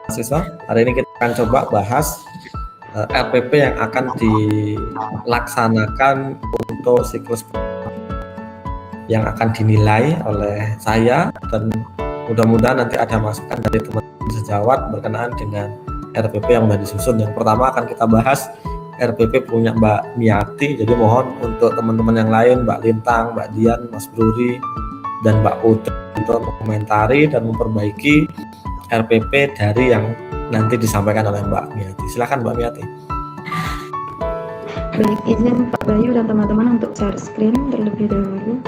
mahasiswa. Hari ini kita akan coba bahas RPP yang akan dilaksanakan untuk siklus yang akan dinilai oleh saya, dan mudah-mudahan nanti ada masukan dari teman-teman sejawat berkenaan dengan RPP yang sudah disusun. Yang pertama akan kita bahas RPP punya Mbak Miati, jadi mohon untuk teman-teman yang lain, Mbak Lintang, Mbak Dian, Mas Bruri, dan Mbak Putri untuk mengomentari dan memperbaiki RPP dari yang nanti disampaikan oleh Mbak Miati. Silakan Mbak Miati. Baik, izin Pak Bayu dan teman-teman untuk share screen terlebih dahulu.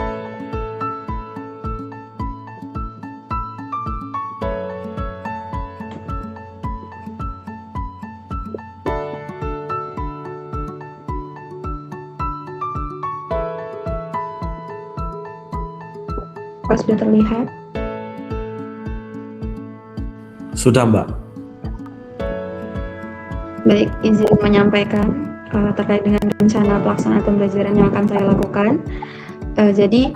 Apa sudah terlihat? Sudah Mbak. Baik, izin menyampaikan terkait dengan rencana pelaksanaan pembelajaran yang akan saya lakukan. Jadi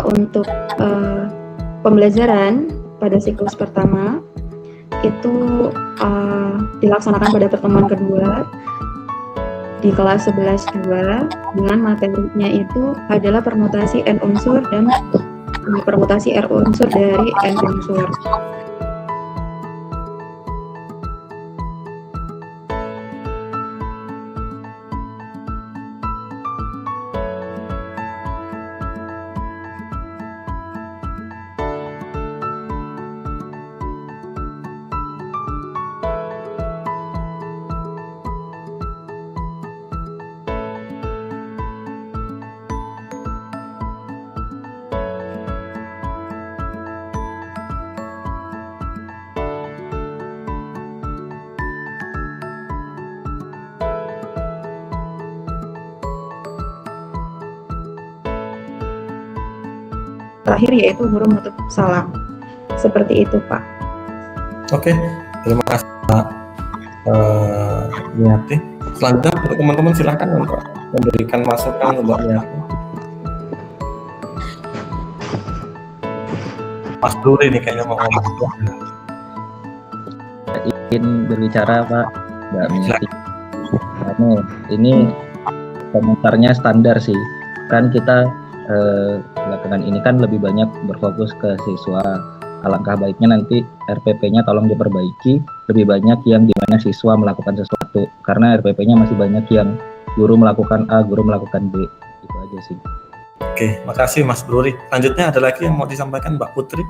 untuk pembelajaran pada siklus pertama itu dilaksanakan pada pertemuan kedua di kelas 11.2 dengan materinya itu adalah permutasi N unsur dan permutasi R unsur dari N unsur. Terakhir yaitu huruf menutup salam. Seperti itu Pak. Oke, terima kasih Pak Miati. Selanjutnya untuk teman-teman silahkan untuk memberikan masukan Mbak Miati. Mas Bruri ini kayaknya mau ngomong. Ingin berbicara Pak Mbak Miati. Ini komentarnya standar sih. Kan kita belakangan ini kan lebih banyak berfokus ke siswa. Alangkah baiknya nanti RPP-nya tolong diperbaiki, lebih banyak yang dimana siswa melakukan sesuatu, karena RPP-nya masih banyak yang guru melakukan A, guru melakukan B. Itu aja sih. Oke, makasih Mas Bruri. Selanjutnya ada lagi yang mau disampaikan Mbak Putri?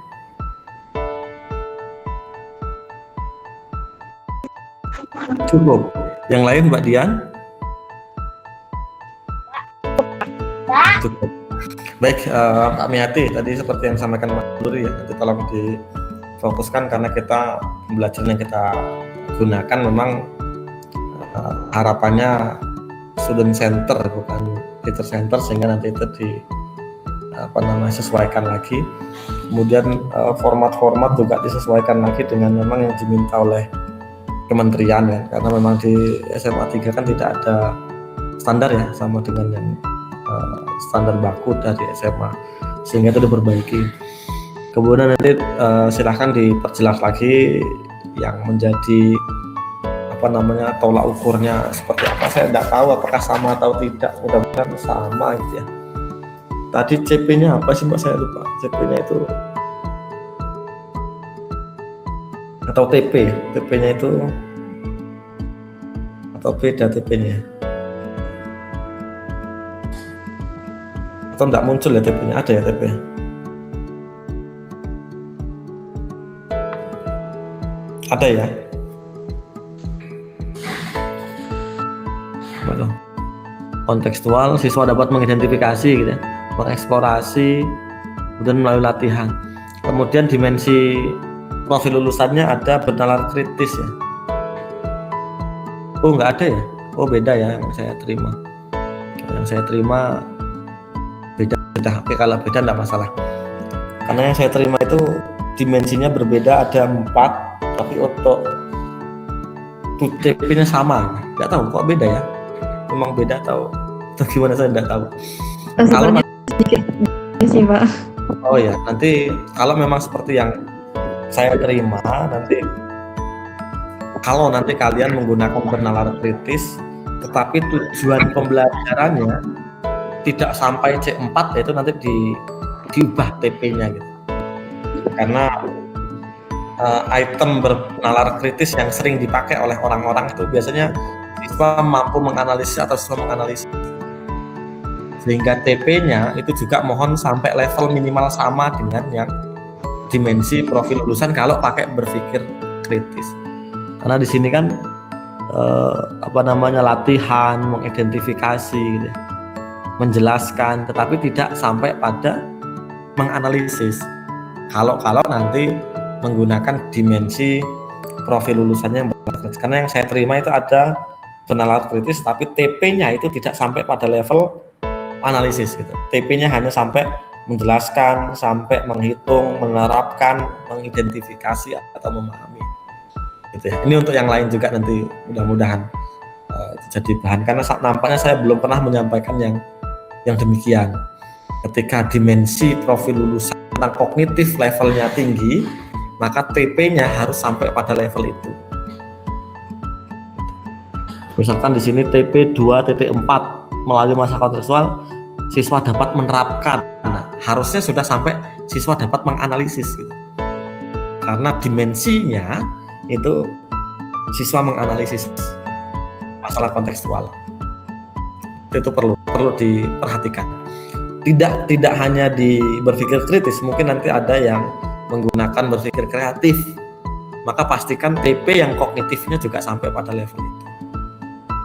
Cukup. Yang lain Mbak Dian? Cukup. Baik, Pak Miati, tadi seperti yang disampaikan Mas Bruri ya, nanti tolong difokuskan karena kita pembelajaran yang kita gunakan memang harapannya student center bukan teacher center, sehingga nanti itu disesuaikan lagi. Kemudian format-format juga disesuaikan lagi dengan memang yang diminta oleh kementerian ya, karena memang di SMA 3 kan tidak ada standar ya, sama dengan yang standar baku dari SMA, sehingga itu diperbaiki. Kemudian nanti silahkan diperjelas lagi yang menjadi tolak ukurnya seperti apa. Saya tidak tahu apakah sama atau tidak, mudah-mudahan sama gitu ya. Tadi CP-nya apa sih Mbak, saya lupa. CP-nya itu atau TP-nya itu atau beda TP-nya, atau enggak muncul ya TP-nya? Ada ya TP? Ada ya? Kontekstual, siswa dapat mengidentifikasi gitu ya, mengeksplorasi, kemudian melalui latihan. Kemudian dimensi profil lulusannya ada bernalar kritis ya. Oh nggak ada ya? Oh beda ya yang saya terima. Yang saya terima beda. Oke, kalau beda enggak masalah. Karena yang saya terima itu dimensinya berbeda, ada 4, tapi untuk CP-nya sama. Nggak tahu kok beda ya. Memang beda atau gimana, saya nggak tahu. Kalau sedikit sih Pak. Oh ya, nanti kalau memang seperti yang saya terima, nanti kalau nanti kalian menggunakan bernalar kritis tetapi tujuan pembelajarannya tidak sampai C4, yaitu nanti diubah TP-nya gitu. Karena item bernalar kritis yang sering dipakai oleh orang-orang itu biasanya siswa mampu menganalisis atau siswa menganalisis, sehingga TP-nya itu juga mohon sampai level minimal sama dengan yang dimensi profil lulusan kalau pakai berpikir kritis. Karena di sini kan latihan, mengidentifikasi gitu, menjelaskan, tetapi tidak sampai pada menganalisis. Kalau nanti menggunakan dimensi profil lulusannya yang bernalar, karena yang saya terima itu ada bernalar kritis tapi TP-nya itu tidak sampai pada level analisis gitu. TP-nya hanya sampai menjelaskan, sampai menghitung, menerapkan, mengidentifikasi atau memahami gitu ya. Ini untuk yang lain juga nanti mudah-mudahan jadi bahan, karena nampaknya saya belum pernah menyampaikan yang demikian. Ketika dimensi profil lulusan tentang kognitif levelnya tinggi, maka TP-nya harus sampai pada level itu. Misalkan di sini TP 2.4 melalui masa kontekstual siswa dapat menerapkan. Nah, harusnya sudah sampai siswa dapat menganalisis gitu. Karena dimensinya itu siswa menganalisis masalah kontekstual. Itu perlu diperhatikan. Tidak hanya di berpikir kritis, mungkin nanti ada yang menggunakan berpikir kreatif. Maka pastikan TP yang kognitifnya juga sampai pada level itu.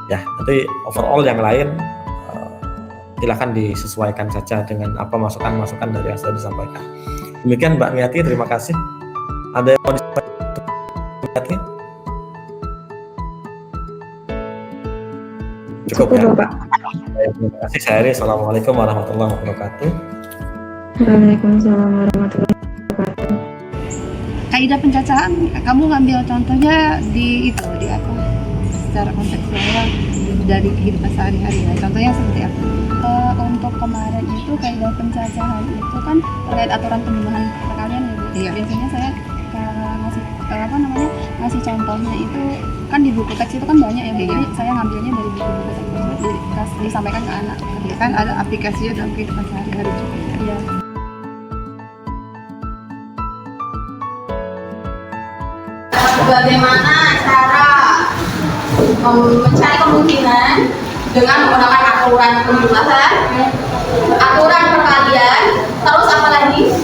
Ya, nanti overall yang lain silakan disesuaikan saja dengan apa masukan-masukan dari yang sudah disampaikan. Demikian Mbak Miati, terima kasih. Ada yang mau disampaikan? Miati? Cukup ya? Pak. Terima kasih saya Ari. Assalamualaikum warahmatullahi wabarakatuh. Waalaikumsalam warahmatullahi wabarakatuh. Kaidah pencacahan, kamu ngambil contohnya di apa? Secara kontekstual dari kehidupan sehari-hari. Nah, contohnya seperti apa? Untuk kemarin itu kaidah pencacahan itu kan terkait aturan pembunuhan perkalian ya Bu. Iya. Biasanya saya ngasih contohnya itu kan di buku teks itu kan banyak ya. Jadi saya ngambilnya dari buku-buku teks itu disampaikan ke anak. Kan ada aplikasinya dalam kehidupan sehari-hari juga. Iya. Bagaimana cara mencari kemungkinan dengan menggunakan aturan pembunuhan, aturan perkalian, terus apa lagi?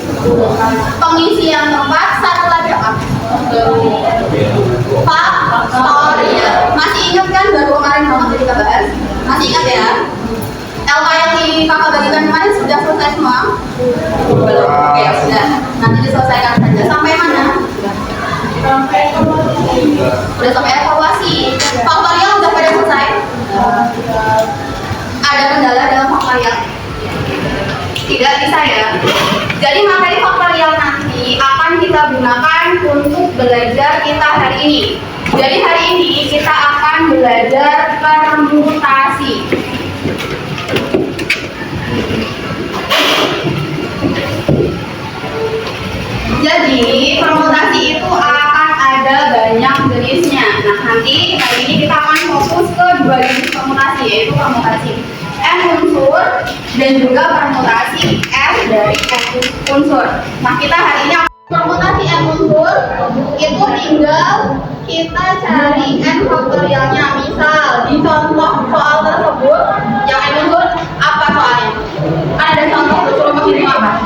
Pengisian tempat, satu lagi apa? Faktorial. Masih ingat kan baru kemarin banget kita bahas? Masih ingat ya? LKM di kakak bagikan kemarin sudah selesai semua? Belum? Oke, sudah. Nanti diselesaikan saja. Sampai mana? Udah sampai evaluasi. Faktorial udah pada selesai? Ada kendala dalam faktorial? Tidak bisa ya. Jadi materi faktorial nanti akan kita gunakan untuk belajar kita hari ini. Jadi hari ini kita akan belajar permutasi. Jadi permutasi itu akan ada banyak jenisnya. Nah, nanti hari ini kita akan fokus ke dua jenis permutasi, yaitu permutasi M unsur dan juga permutasi F dari unsur. Nah, kita hari ini permutasi M unsur itu tinggal kita cari N faktorialnya. Misal di contoh soal tersebut yang M unsur apa soalnya? Kan ada contoh suruh menghitung apa?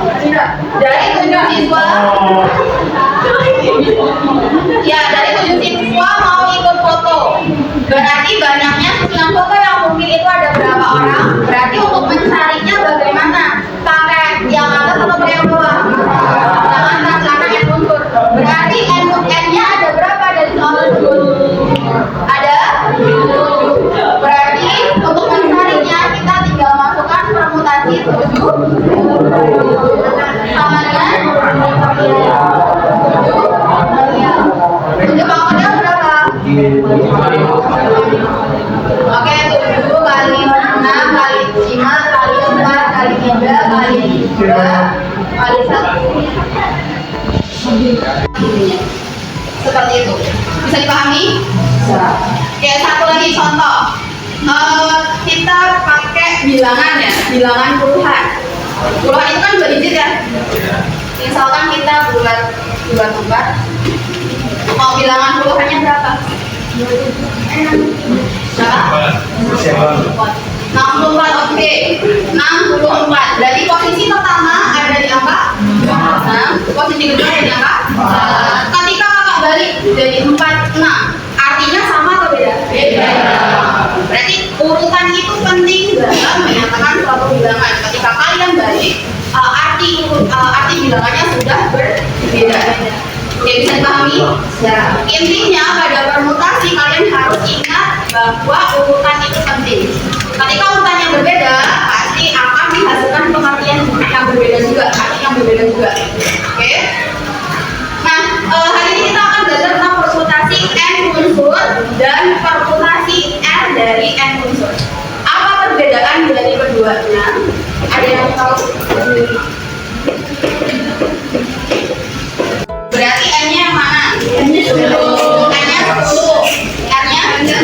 Dari 7 siswa. Ya, dari 7 siswa mau ikut foto. Berarti banyaknya susunan foto yang mungkin itu ada berapa orang? Berarti untuk mencarinya bagaimana? Pakai yang atas atau pakai yang bawah? Yang atas, karena N unsur. Berarti N-nya ada berapa dari soal tersebut? Ada 7. Berarti untuk mencarinya kita tinggal masukkan permutasi 7 sama dengan 7 faktorial berapa? Oke, 7 kali 6 kali 5 kali 4 kali 3 kali 3 kali 1. Seperti itu. Bisa dipahami? Oke, satu lagi contoh. Kita pakai bilangan ya, bilangan puluhan. Puluhan itu kan 2 digit ya. Misalkan kita buat 24. Mau bilangan puluhannya berapa? Berapa? 64, oke. 64. Berarti posisi pertama ada di angka 6, posisi kedua ada di angka 4. Ketika kakak balik jadi 46, artinya sama atau beda? Beda. Berarti urutan itu penting dalam menyatakan suatu bilangan. Ketika kalian balik, arti bilangannya sudah berbeda. Oke, bisa dipahami? Ya. Intinya pada permutasi kalian harus ingat bahwa urutan itu penting. Ketika urutannya berbeda, pasti akan menghasilkan pengertian yang berbeda juga, arti yang berbeda juga. Oke? Nah, hari ini kita akan belajar tentang permutasi n unsur dan permutasi r dari n unsur. Apa perbedaan dari keduanya? Ada yang tahu? Berarti n-nya yang mana? N-nya 10, n-nya 10, r-nya 3.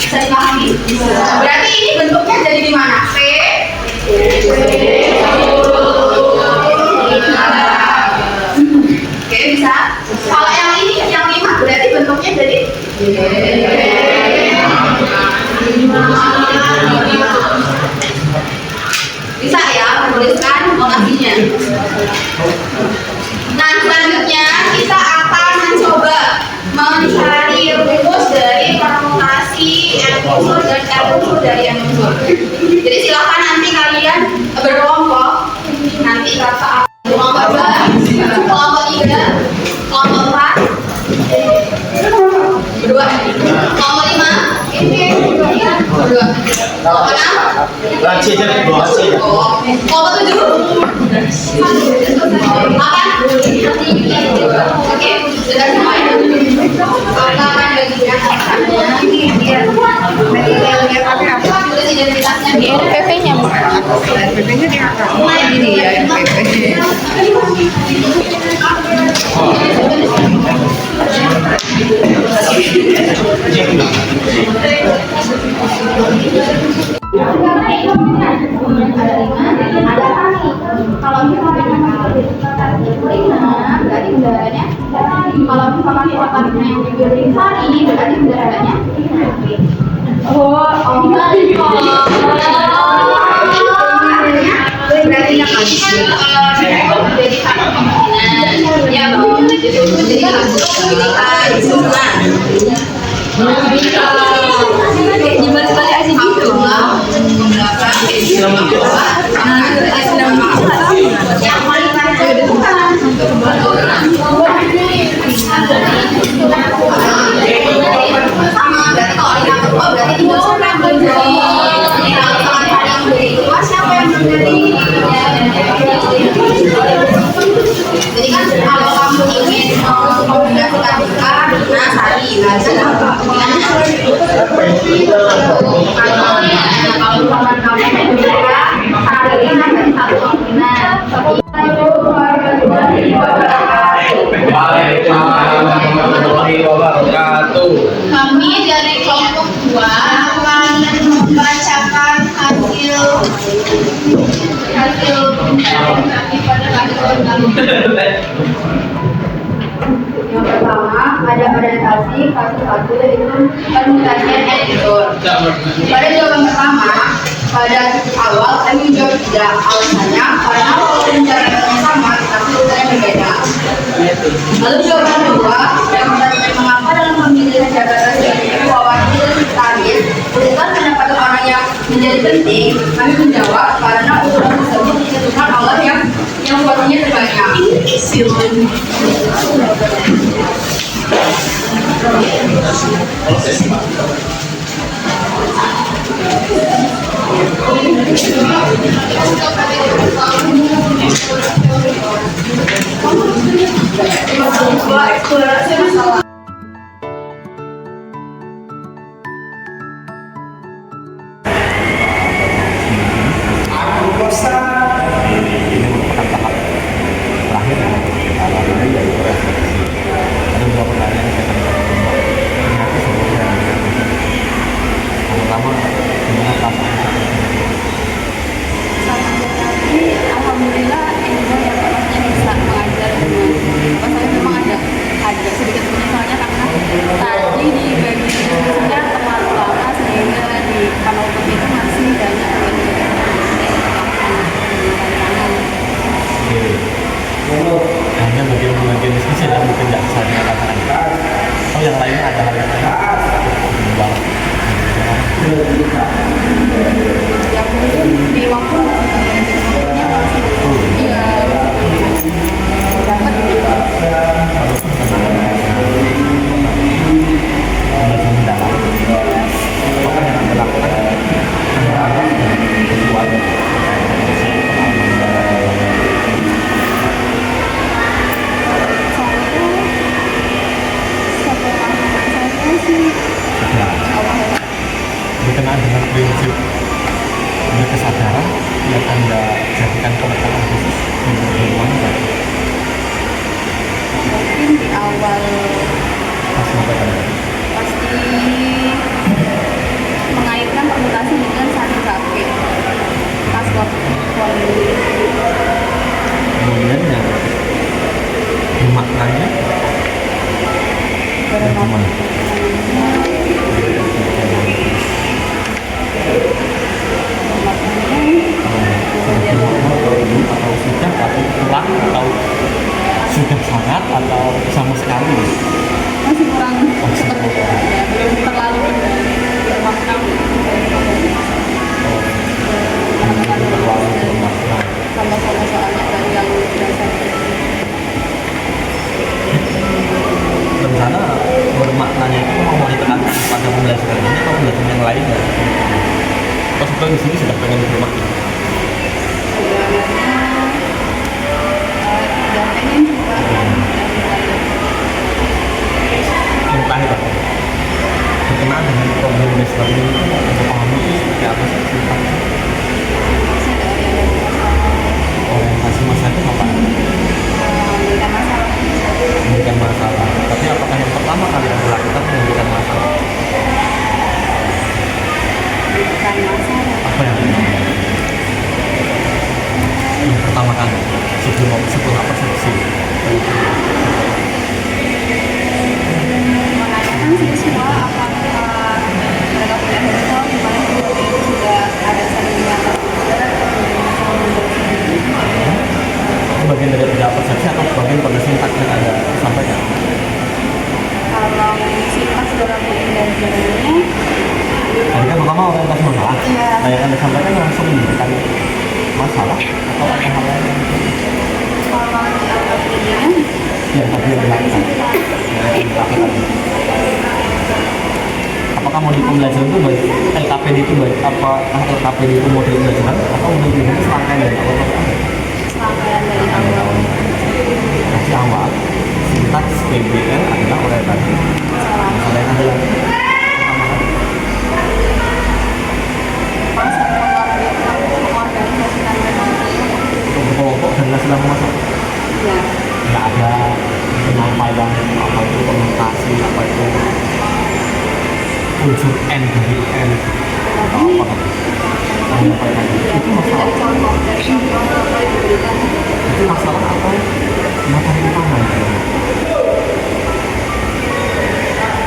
Bisa dipahami? Berarti ini bentuknya jadi di mana? P. Oke, bisa. Kalau yang ini, yang 5, berarti bentuknya jadi bisa ya, menuliskan notasinya. Nah, selanjutnya kita akan mencoba mencari rumus dari permutasi n unsur dan r unsur dari n unsur. Jadi silakan nanti kalian berkelompok. Nanti kakak kelompok 2, kelompok 3, kelompok 4, berdua, kelompok 5, berdua, kelompok 6, kelompok 7, 8. Oke, sudah semua ya. Kita akan bagikan tulis identitasnya di RPP-nya bukan? RPP-nya di angka. Ini ya RPP. Kalau misalkan berarti bendaharanya, kalau misalkan kotaknya yang diberi sari berarti bendaharanya berarti yang tadi kan jadi satu kemungkinan ya bahwa disusun jadi satu pilihan susunan. Gimana sekali aja gitu? Yang paling panjang itu kan sama, berarti kalau yang kedua berarti tinggal siapa yang beli. Kalau misalkan yang beli kedua siapa yang beli. Jadi kan kalau kamu ingin mengkombinasikan tiga, nah sari, nah kemungkinannya kalau misalkan kamu berbeda, sari berarti satu kemungkinan. Kami dari kelompok 2 akan membacakan hasil pada yang pertama ada presentasi fase 1 yaitu permutasian n unsur. Pada jawaban pertama, pada awal kami menjawab tidak, alasannya karena walaupun jawabannya sama tapi urutannya berbeda. Lalu jawaban kedua yang bertanya mengapa dalam pemilihan jabatan sebagai wakil sekretaris urutan pendapatan orang yang menjadi penting, kami menjawab karena urutan tersebut ditentukan Allah yang porsinya terbanyak. yang lainnya ada hal yang lain. Ya mungkin di waktu selanjutnya iya dapat gitu. Belajar mendalam. Apa yang Anda lakukan? Anda sesuai berkenaan dengan prinsip berkesadaran yang Anda jadikan pendekatan khusus untuk bagaimana Mungkin di awal pas mengatakan pasti mengaitkan permutasi dengan satu kakek pas waktu kemudian yang maknanya bagaimana? Atau sudah atau kurang atau sudah sangat atau sama sekali masih kurang seperti itu ya, belum terlalu bermakna sama-sama soalnya dari yang dasar rencana bermaknanya itu mau ditekankan pada pembelajaran ini atau pembelajaran yang lainnya atau sebetulnya di sini sudah pengen bermakna dan pengen juga yang terakhir Pak, berkenaan dengan problem dasar ini untuk pahami itu seperti apa sih tentang orientasi masa itu apa? Memberikan masalah. Tapi apakah yang pertama kali Anda lakukan memberikan masalah? bukan masalah Apa yang pertama kali sebelum persepsi? menanyakan siswa apakah mereka punya handphone di mana guru itu sudah ada saling Itu bagian dari tidak persepsi atau bagian pada sintaks yang Anda sampaikan? kalau sifat dalam pembelajarannya Tadi kan pertama orientasi masalah. Iya. Nah yang Anda sampaikan langsung memberikan masalah atau ada hal lain kalau di awalnya yang tadi yang dilakukan? Apakah mau di pembelajaran itu baik LKPD itu baik apa LKPD itu model pembelajaran atau model pembelajaran itu serangkaian dari awal serangkaian dari awal Dari awal sintaks PBL adalah orientasi masalah yang ada lagi pertama kali masa mengorganisasikan memang untuk berkelompok dan nggak sedang masuk ya nggak ada penyampaian apa itu komunikasi apa itu unsur N dari N atau apa menyampaikan itu masalah dari contoh apa yang diberikan itu masalah atau materi utama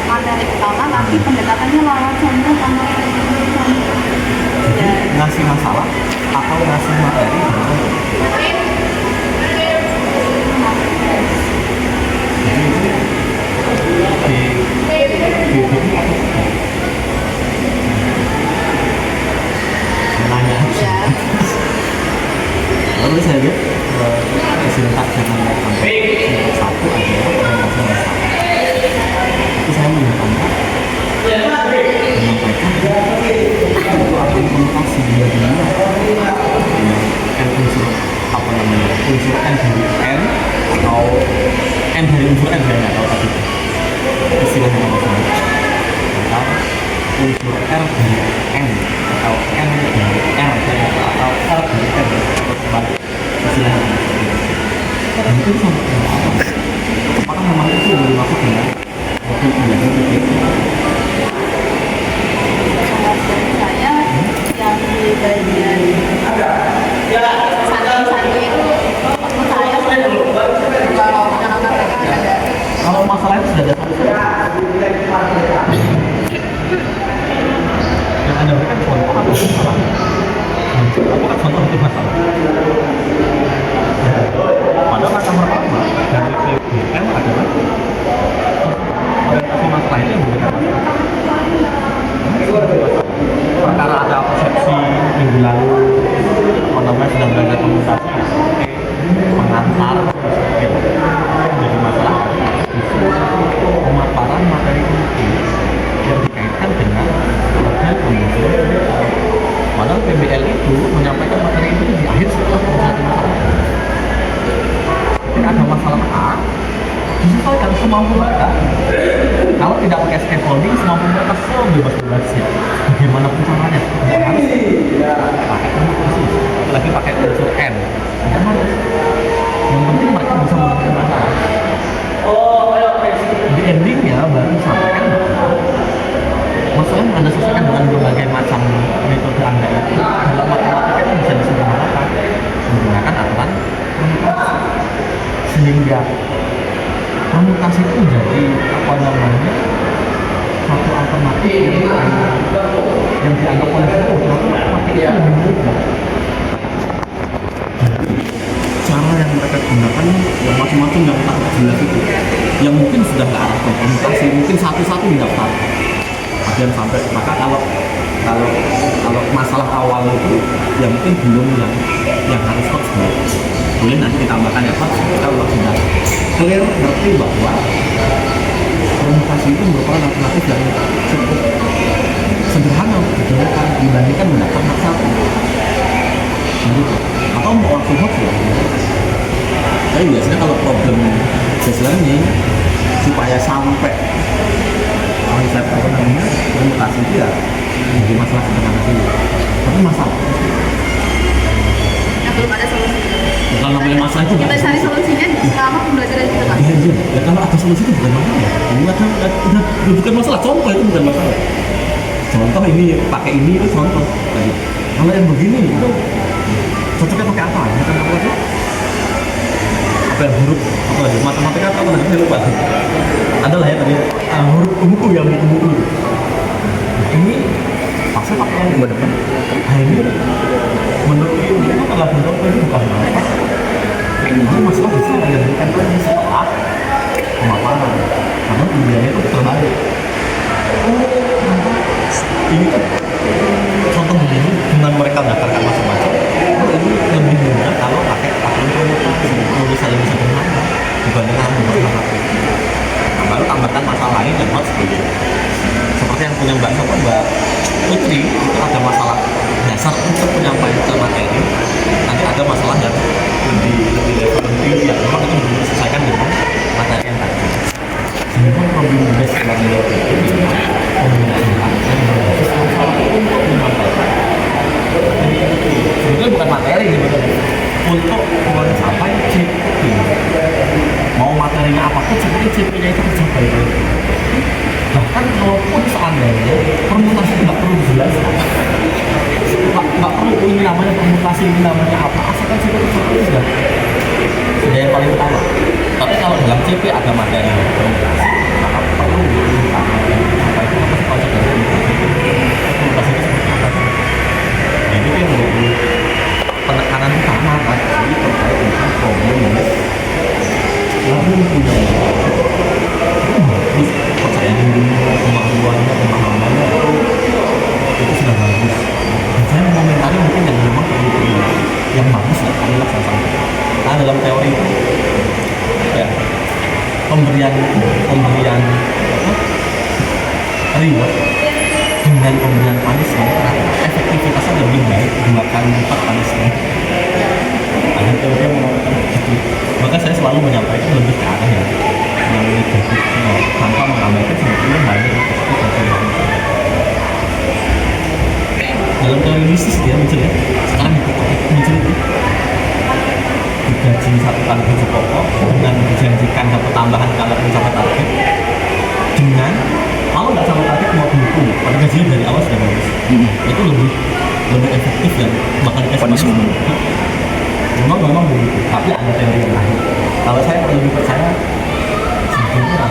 materi utama tapi pendekatannya lewat contoh sama jadi ngasih masalah atau ngasih materi jadi itu di nanya lalu saya lihat sintaks yang Anda sampaikan sintaks satu adalah orientasi masalah itu saya melihat Anda menyampaikan itu akan komunikasi dia N unsur apa namanya unsur N dari N atau N dari unsur N saya nggak tahu tadi istilahnya apa sih atau unsur R dari N atau N dari R atau R dari N balik istilahnya dan itu sampai apa apakah memang itu yang dimaksud dengan waktu pembelajaran begitu dari saya yang di bagian sandi-sandi itu menurut saya kalau anak-anak mereka ada kalau masalah itu sudah ada yang Anda berikan contoh atau masalah apakah contoh itu masalah padahal kata pertama dari PBM adalah orientasi itu yang memberikan perkara ada persepsi minggu lalu apa namanya sedang berada komunikasi mengantar gitu menjadi masalah pemaparan materi ini yang dikaitkan dengan model pembusuhan padahal PBL itu menyampaikan materi itu di akhir setelah penyelesaian masalah. Ketika ada masalah A disesuaikan semampu mereka. Kalau tidak pakai scaffolding semampu mereka sebebas-bebasnya. Bagaimana pun caranya tidak harus pakai unsur lagi pakai unsur M. Tidak harus. Yang penting mereka bisa menyelesaikan masalah. Di endingnya baru disampaikan bahwa masalah yang Anda selesaikan dengan berbagai macam metode Anda itu dalam matematika itu bisa disederhanakan menggunakan aturan permutasi sehingga permutasi itu menjadi apa namanya satu alternatif yang dianggap oleh matematika itu lebih mudah. Cara yang mereka gunakan yang macam-macam yang tak jelas itu yang mungkin sudah ke arah permutasi mungkin satu-satu didaftar ada yang sampai maka kalau masalah awal itu ya mungkin belum yang harus hoax boleh nanti ditambahkan ya hoax kalau sudah clear ngerti bahwa permutasi itu merupakan alternatif yang cukup sederhana digunakan dibandingkan mendaftar masalah atau mau langsung hoax ya tapi biasanya kalau problem base learning supaya sampai konsep apa namanya permutasi itu ya jadi masalah sederhana sih tapi masalah Ya belum ada solusinya. kalau namanya masalah itu Kita cari solusinya selama pembelajaran kita Pak. iya ya kalau ada solusi itu bukan masalah ini udah bukan masalah contoh itu bukan masalah contoh ini pakai ini itu contoh tadi kalau yang begini itu cocoknya pakai apa ya bukan apa lagi apa yang huruf apa lagi matematika apa lagi saya lupa ada lah ya tadi huruf buku yang buku ini pasti pakai yang depan ini menurut ini adalah bentuk ini bukan apa ini masalah bisa dijadikan lagi setelah pemaparan karena pilihannya itu terbalik ini tuh contoh begini dengan mereka mendaftarkan macam-macam ini lebih mudah kalau pakai aturan permutasi tulisan lebih sederhana dibandingkan membuat nah, baru tambahkan masalah lain yang harus seperti yang punya Mbak Putri itu ada masalah dasar untuk penyampaian materi nanti ada masalah yang lebih level tinggi yang memang itu belum diselesaikan dengan materi yang tadi sehingga problem based learning itu pembelajaran yang berbasis masalah untuk menyampaikan sebetulnya bukan materi sebetulnya untuk mencapai CP mau materinya apapun sebetulnya CP-nya itu tercapai bahkan kalaupun seandainya permutasi tidak perlu dijelaskan nggak perlu ini namanya permutasi ini namanya apa asalkan CP tercapai sudah yang paling utama tapi kalau dalam CP ada materi permutasi maka perlu diutamakan apa itu apa sih konsep dari permutasi itu seperti apa sih itu yang menjadi penekanan utama kan jadi terkait dengan problem lalu punya bagus percaya diri kemampuannya pemahamannya itu sudah bagus dan saya mengomentari mungkin yang memang perlu yang bagus ya kami laksanakan nah dalam teori itu ya pemberian reward dengan pemberian punishment efektivitasnya lebih baik 2 kali lipat punishment ada teori yang mengatakan begitu maka saya selalu menyampaikan lebih ke arah yang negatif tanpa mengabaikan sebetulnya banyak dalam teori bisnis dia muncul ya sekarang muncul itu digaji 1 kali gaji pokok dengan dijanjikan dapat tambahan kalau mencapai target dengan kalau nggak sama target mau dihukum pada gajinya dari awal sudah bagus itu lebih efektif dan bakal dikasih memang begitu tapi ada teori yang lain kalau saya lebih percaya sebetulnya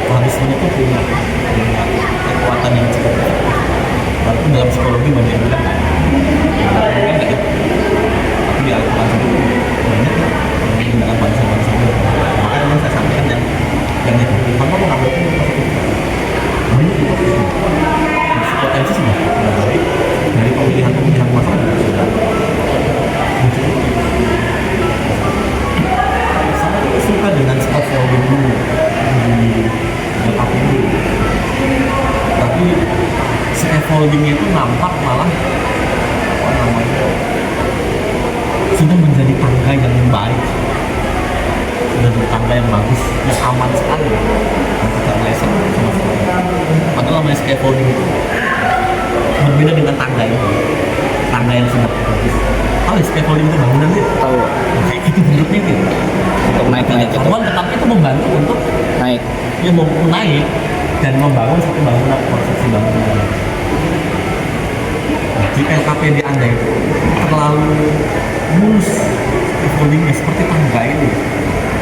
punishment itu punya kekuatan yang cukup efektif walaupun dalam psikologi banyak yang bilang mungkin nggak tapi di Al-Quran sendiri banyak yang menggunakan punishment makanya saya sampaikan yang negatif tanpa mengambil itu positif scaffoldingnya itu nampak malah apa namanya sudah menjadi tangga yang baik, sudah menjadi tangga yang bagus, yang aman sekali, yang tidak meleset sama sekali. Padahal namanya scaffolding itu berbeda dengan tangga itu, tangga yang sudah bagus. Tahu ya, scaffolding itu bangunan itu? Tahu. Oke, itu bentuknya itu. Untuk naik-naik itu. Bangunan, tetapi itu membantu untuk Naik. ya mau naik dan membangun satu bangunan, konstruksi bangunan. Di LKPD Anda itu terlalu mulus scaffoldingnya seperti tangga itu,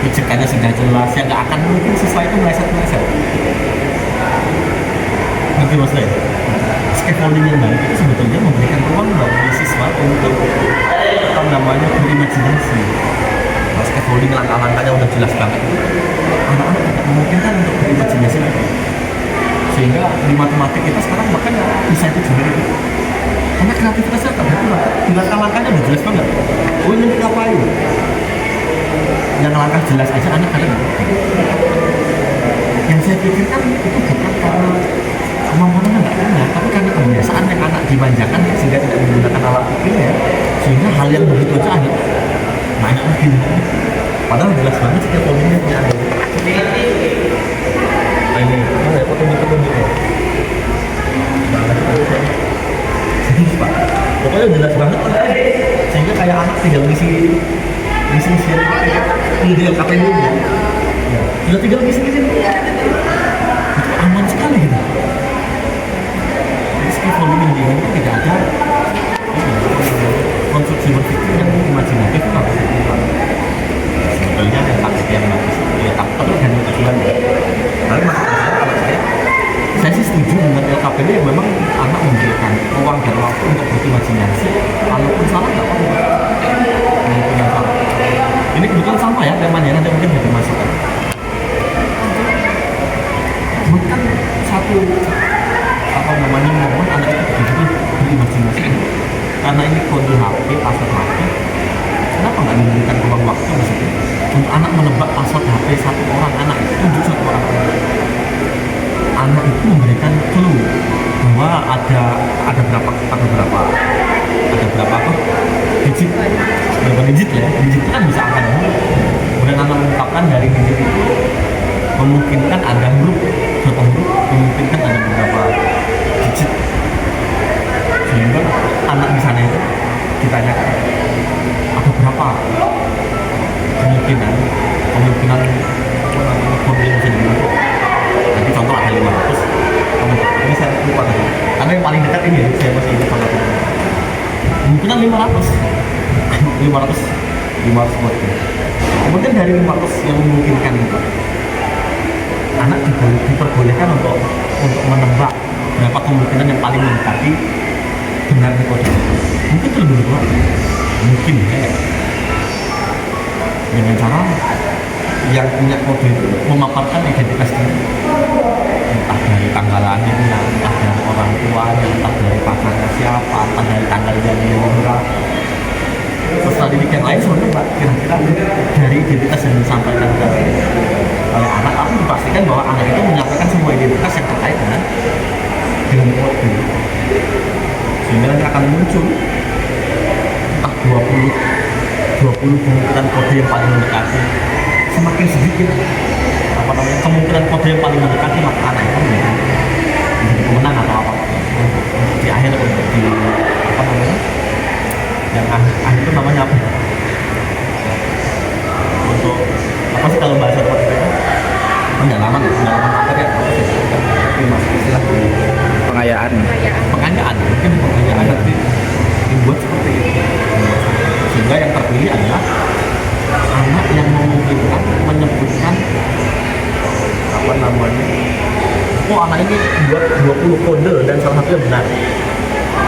pijakannya sudah jelas, ya nggak akan mungkin siswa itu meleset-meleset. Ngerti maksudnya? Scaffolding yang baik itu sebetulnya memberikan ruang bagi siswa untuk apa namanya berimajinasi. Kalau scaffolding langkah-langkahnya udah jelas banget, anak-anak tidak memungkinkan untuk berimajinasi lagi. Sehingga di matematik kita sekarang makanya bisa itu juga itu. Karena kreativitasnya tak berkurang. Di langkah-langkahnya udah jelas banget. Oh ini ngapain? Yang langkah jelas aja anak ada nggak? Yang saya pikirkan itu bukan karena kemampuannya nggak punya, tapi karena kebiasaan yang anak dimanjakan sehingga tidak menggunakan alat pikirnya, sehingga hal yang begitu aja anak nanya lagi. Padahal jelas banget sih poinnya punya ada. Nah ini, mana ya petunjuk-petunjuknya? Jadi Pak, pokoknya jelas banget lah. Sehingga kayak anak tinggal ngisi ide KPU nya. Ya, tinggal ngisi. Itu aman sekali gitu. Scaffolding yang diinginkan tidak ada konstruksi berpikir yang imajinatif itu harus dilakukan. Sebetulnya yang taktik yang bagus ya tapi kan tujuan ya. Tapi maksudnya kalau saya sih setuju dengan LKPD yang memang anak memberikan ruang dan waktu untuk berimajinasi, walaupun salah nggak apa-apa. Ini kebetulan sama ya temanya, nanti mungkin bisa dimasukkan. Bukan satu apa namanya momen anak itu betul-betul berimajinasi. Karena ini kode HP, password HP, kenapa nggak diberikan ruang waktu maksudnya untuk anak menebak password HP satu orang anak itu, tunjuk satu orang anak itu memberikan clue bahwa ada berapa apa digit, berapa digit ya, digit itu kan bisa angka dulu. Kemudian anak mengungkapkan dari digit itu memungkinkan ada huruf, satu huruf memungkinkan ada beberapa digit, sehingga anak di sana itu ditanyakan ada berapa kemungkinan kode yang bisa digunakan. Nanti contoh ada 500, ini saya lupa tadi karena yang paling dekat ini ya, saya masih ingat contoh kemungkinan 500 buat ini. Kemudian dari 500 yang memungkinkan itu anak diperbolehkan untuk menebak berapa kemungkinan yang paling mendekati benar di kode. Mungkin itu lebih kuat, mungkin ya, dengan cara yang punya kode itu memaparkan identitas diri, entah dari tanggal lahirnya, entah dari orang tuanya, entah dari pacarnya siapa, entah dari tanggal jadinya berapa. Setelah didik yang lain sebenarnya Pak, kira-kira dari identitas yang disampaikan oleh anak, aku dipastikan bahwa anak itu menyampaikan semua identitas yang terkait dengan kode, sehingga nanti akan muncul entah 20 kemungkinan kode yang paling mendekati. Semakin sedikit apa namanya kemungkinan kode yang paling mendekati, maka anak itu menjadi pemenang atau apa di akhir untuk di apa namanya yang akhir itu namanya apa untuk apa sih kalau bahasa seperti itu pendalaman materi apa sih tapi masih istilah Pengayaan. mungkin pengayaan nanti dibuat seperti itu, sehingga yang terpilih adalah anak yang memungkinkan menyebutkan apa namanya, oh anak ini buat 20 kode dan salah satunya benar,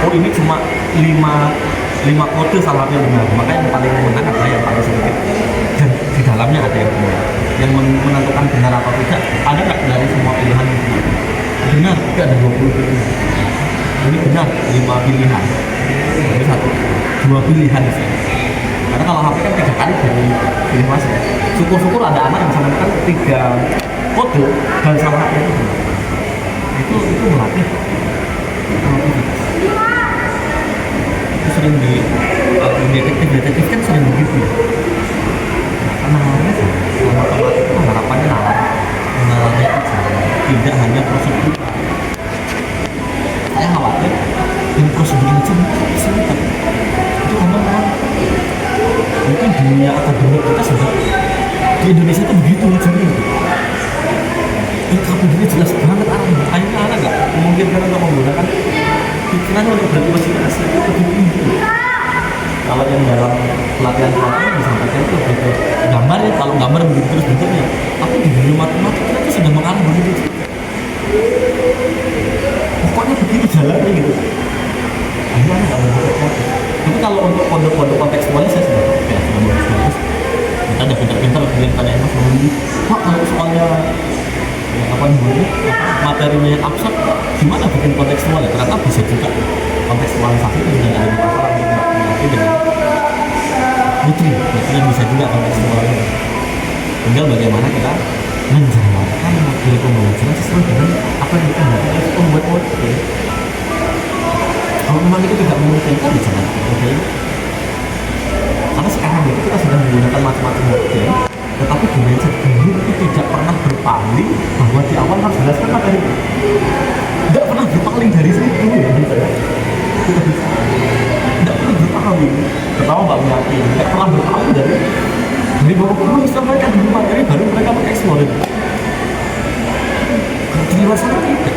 oh ini cuma 5 kode salah satunya benar, maka yang paling menang adalah yang paling sedikit dan di dalamnya ada yang benar. Yang menentukan benar atau tidak ada nggak dari semua pilihan itu benar, tapi ada 20 pilihan, ini benar 5 pilihan, jadi 2 pilihan sih. Karena kalau HP kan 3 kali dari pilih masuk. Syukur-syukur ada anak yang bisa menemukan 3 kode dan salah satunya itu benar. Itu melatih tidak hanya prosedur. Saya khawatir yang prosedur ini kesulitan. Itu karena memang mungkin dunia akademik kita sudah di Indonesia itu begitu jadi. Ini KPD jelas banget arahnya. Akhirnya anak nggak memungkinkan untuk menggunakan pikiran untuk berimajinasi itu lebih tinggi. Kalau yang dalam pelatihan disampaikan itu begitu gambar ya, kalau gambar begitu terus bentuknya. Tapi di dunia matematika kita sudah mengarah begitu juga. Pokoknya begini jalannya gitu. Akhirnya nggak berpikir. Tapi kalau untuk pondok-pondok kontekstualis saya sudah oke, sudah bagus. Kita udah pintar-pintar bikin tanya Mas Budi. Pak kalau soalnya apa namanya materinya yang abstrak, gimana bikin kontekstual ya? Ternyata bisa juga kontekstualisasi itu sudah ada masalah nanti dengan Putri yang bisa juga kontekstualnya. Tinggal bagaimana kita menjalankan model pembelajaran sesuai dengan apa yang kita lakukan oleh pembuat model. Kalau memang itu tidak memungkinkan, jangan model. Karena sekarang ini kita sudah menggunakan macam-macam model, tetapi belajar dulu itu tidak pernah berpaling bahwa di awal harus jelaskan materi. Tidak pernah berpaling dari situ ya, gitu ya. Kita bisa. Tidak pernah berpaling. Pertama Mbak Miyaki, tidak pernah berpaling dari bahwa perlu disampaikan dulu materi baru mereka mengeksplor itu. Kalau di luar sana tidak.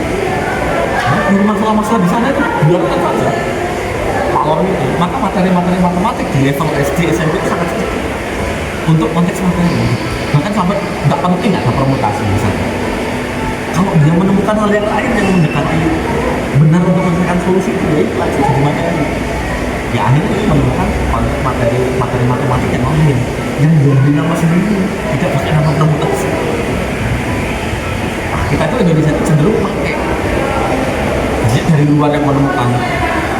Nah, masalah-masalah di sana itu biarkan saja. Kalau itu, maka materi-materi matematik di level SD, SMP itu sangat sedikit untuk konteks materi. Bahkan sampai nggak penting nggak ada permutasi misalnya. Kalau dia menemukan hal yang lain yang mendekati benar untuk menyelesaikan solusi itu, ya itu langsung jadi materi. Ya akhirnya dia menemukan konteks materi matematik yang lain yang diberi nama sendiri, tidak pakai nama permutasi. Nah, kita itu Indonesia itu cenderung pakai. Jadi dari luar yang menemukan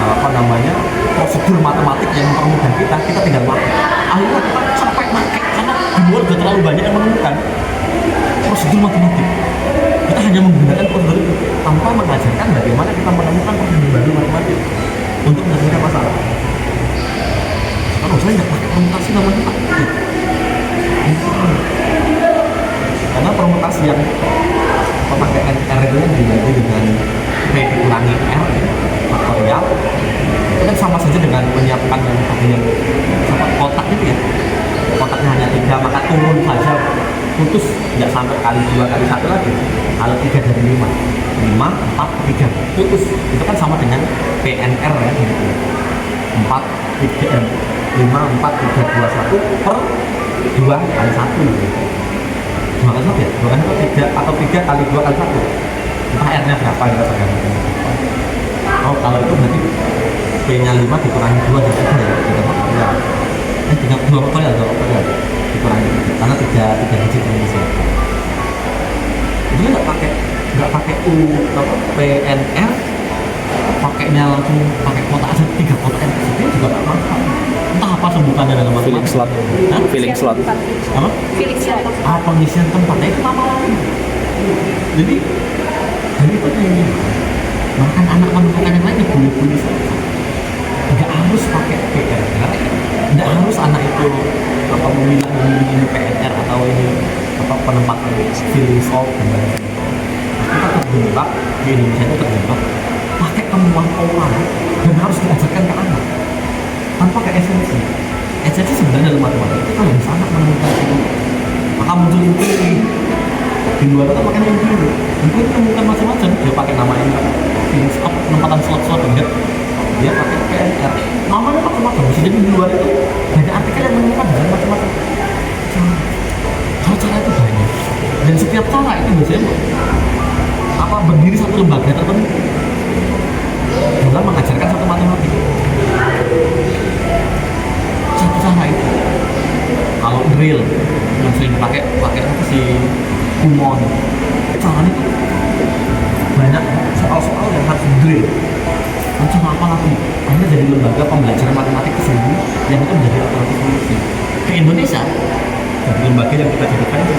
apa namanya prosedur matematik yang mempermudah kita tinggal pakai. Akhirnya kita sampai pakai karena di luar sudah terlalu banyak yang menemukan prosedur matematik. Kita hanya menggunakan prosedur itu tanpa mengajarkan bagaimana kita menemukan prosedur baru matematik untuk menyelesaikan masalah. Kalau saya nggak pakai permutasi namanya Pak. Karena permutasi yang pakai NR itu yang dibagi dengan P dikurangi R faktorial itu kan sama saja dengan menyiapkan yang tadi yang kotak itu ya, kotaknya hanya 3 maka turun saja putus, nggak sampai kali 2 kali 1 lagi, kalau 3 dari 5 4 3 putus, itu kan sama dengan PNR ya gitu. 4 3 5 4 3 2 1 per 2 kali 1 gitu. 2 kali 1 ya? 2 kali 1 3 atau 3 kali 2 kali 1 entah R nya berapa kita tergantung. Oh kalau itu berarti P nya 5 dikurangi 2 dari 3 ya, 3 faktorial. 2 faktorial, 2 faktorial dikurangi 3 karena 3 digit Indonesia. Jadi nggak pakai U apa PNR, pakainya langsung pakai kotak aja 3 kotak yang tersebut juga nggak masalah. Entah apa sebutannya dalam Filling slot. Filling slot. Apa? Filling slot. Pengisian tempatnya itu nama lain. Jadi itu ini bahkan anak menemukan yang lain boleh-boleh saja. Nggak harus pakai PNR, nggak harus anak itu apa memilih ini PNR atau ini apa penempatan filling slot dan lain-lain. Kita terjebak di Indonesia itu terjebak pakai temuan orang dan harus diajarkan ke anak tanpa ke esensi. Esensi sebenarnya dalam matematika itu kalau bisa anak menemukan itu maka muncul empiri. Di luar itu makanya empiri. Empiri itu bukan macam-macam. Dia pakai nama ini filling slot, penempatan slot-slot enggak. Dia pakai PNR. Namanya macam-macam. Bisa jadi di luar itu banyak artikel yang menemukan dengan macam-macam. Kalau cara itu banyak. Dan setiap cara itu biasanya apa berdiri satu lembaga tertentu dalam mengajarkan satu matematik. Satu cara itu. Kalau drill yang sering dipakai apa sih Kumon, caranya itu banyak soal-soal yang harus drill. Macam apa lagi? Akhirnya jadi lembaga pembelajaran matematik tersendiri yang itu menjadi alternatif solusi. Ke Indonesia, dari lembaga yang kita jadikan itu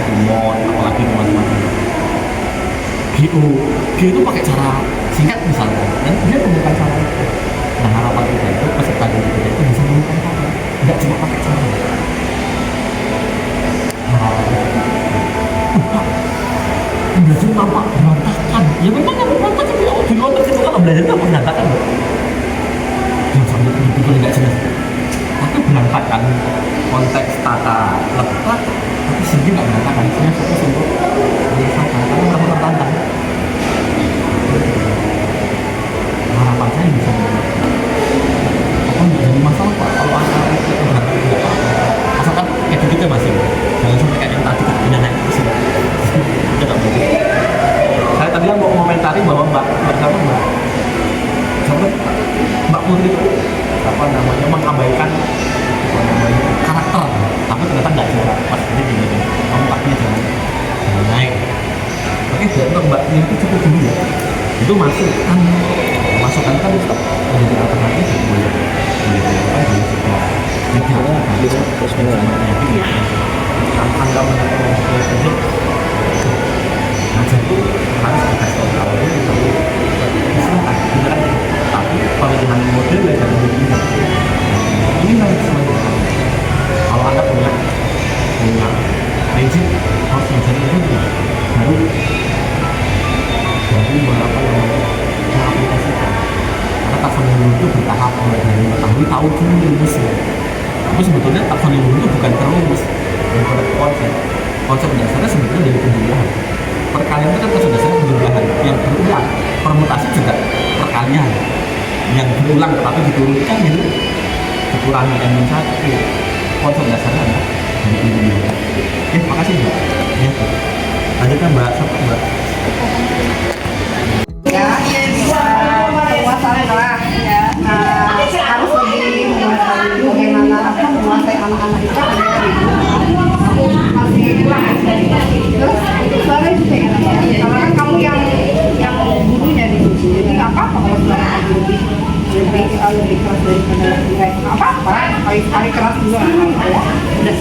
Kumon, apalagi teman-teman. GO itu pakai cara singkat misalnya, dan dia menemukan cara itu. Nah harapan kita itu peserta didik kita itu bisa menemukan cara, nggak cuma pakai cara. belajar nampak berantakan. Ya memang yang berantakan di luar itu kalau belajar itu berantakan. Yang sampai begitu nggak jelas. Tapi berantakan konteks tata letak, tapi sendiri nggak berantakan. Saya fokus untuk menyelesaikan karena merasa tertantang. Harapan saya bisa apa nggak jadi masalah pak kalau anak itu berantakan nggak apa-apa. Asalkan kayak gitu masih jangan sampai kayak yang tadi kita naik ke sini. Udah nggak boleh. Saya tadi mau komentari bahwa mbak Putri itu apa namanya mengabaikan apa namanya karakter, tapi ternyata nggak juga. Pas ini gini, kamu kakinya jangan naik. Oke, untuk mbak ini itu cukup dulu ya. Itu masukan kan bisa menjadi alternatif boleh dilakukan boleh juga terus angka mengenai ngajar itu harus dikasih tahu kalau itu silahkan beneran tapi pemilihan model dan begini ini harus semuanya kalau anda punya prinsip harus mencari itu baru apa namanya mengaplikasikan karena taksonomi itu bertahap mulai dari mengetahui tahu dulu rumusnya tapi sebetulnya taksonomi itu bukan terumus dan konsep dasarnya sebetulnya dari penjumlahan perkalian itu kan konsep dasarnya penjumlahan yang berulang permutasi juga perkalian yang berulang tetapi diturunkan gitu dikurangi n-1 konsep dasarnya adalah dari penjumlahan. Oke, makasih mbak ya lanjutkan mbak sampai mbak ya penguasaan kelas ya harus lebih menguasai bagaimana menguasai anak-anak itu aku masih kurang terus suara juga ya karena kan kamu yang gurunya di situ jadi nggak apa-apa kalau suara kamu lebih keras daripada mereka nggak apa-apa sekali keras juga nggak apa-apa ya udah